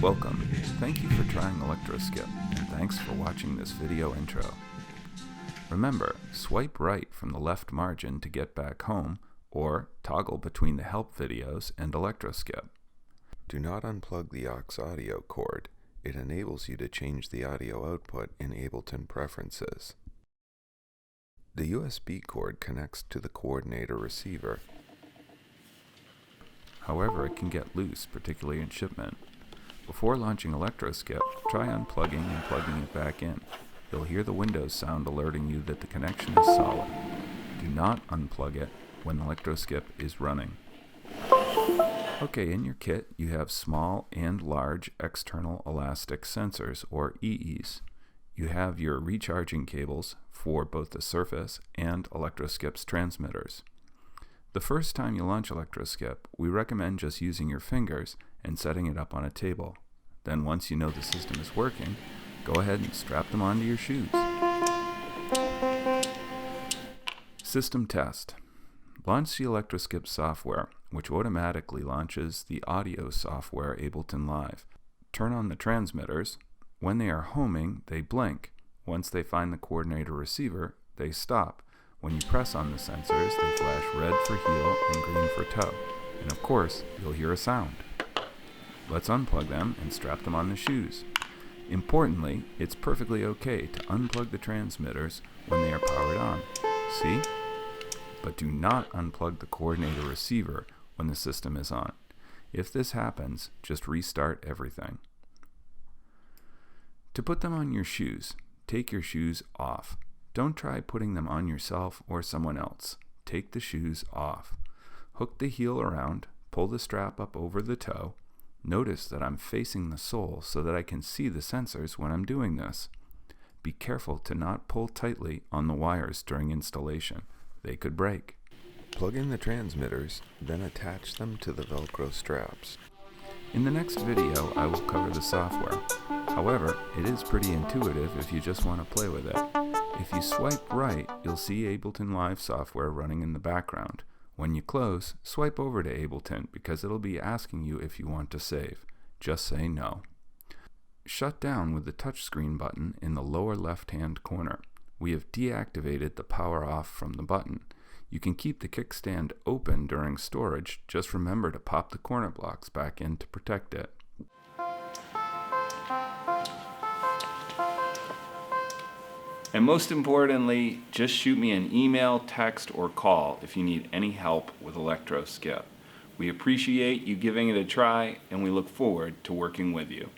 Welcome. Thank you for trying Electroskip, and thanks for watching this video intro. Remember, swipe right from the left margin to get back home, or toggle between the help videos and Electroskip. Do not unplug the aux audio cord. It enables you to change the audio output in Ableton preferences. The USB cord connects to the coordinator receiver. However, it can get loose, particularly in shipment. Before launching Electroskip, try unplugging and plugging it back in. You'll hear the Windows sound alerting you that the connection is solid. Do not unplug it when Electroskip is running. Okay, in your kit you have small and large external elastic sensors, or EEs. You have your recharging cables for both the Surface and Electroskip's transmitters. The first time you launch Electroskip, we recommend just using your fingers and setting it up on a table. Then once you know the system is working, go ahead and strap them onto your shoes. System test. Launch the Electroskip software, which automatically launches the audio software Ableton Live. Turn on the transmitters. When they are homing, they blink. Once they find the coordinator receiver, they stop. When you press on the sensors, they flash red for heel and green for toe. And of course, you'll hear a sound. Let's unplug them and strap them on the shoes. Importantly, it's perfectly okay to unplug the transmitters when they are powered on. See? But do not unplug the coordinator receiver when the system is on. If this happens, just restart everything. To put them on your shoes, take your shoes off. Don't try putting them on yourself or someone else. Take the shoes off. Hook the heel around, pull the strap up over the toe. Notice that I'm facing the sole so that I can see the sensors when I'm doing this. Be careful to not pull tightly on the wires during installation. They could break. Plug in the transmitters, then attach them to the Velcro straps. In the next video, I will cover the software. However, it is pretty intuitive if you just want to play with it. If you swipe right, you'll see Ableton Live software running in the background. When you close, swipe over to Ableton because it'll be asking you if you want to save. Just say no. Shut down with the touchscreen button in the lower left-hand corner. We have deactivated the power off from the button. You can keep the kickstand open during storage. Just remember to pop the corner blocks back in to protect it. And most importantly, just shoot me an email, text, or call if you need any help with Electroskip. We appreciate you giving it a try, and we look forward to working with you.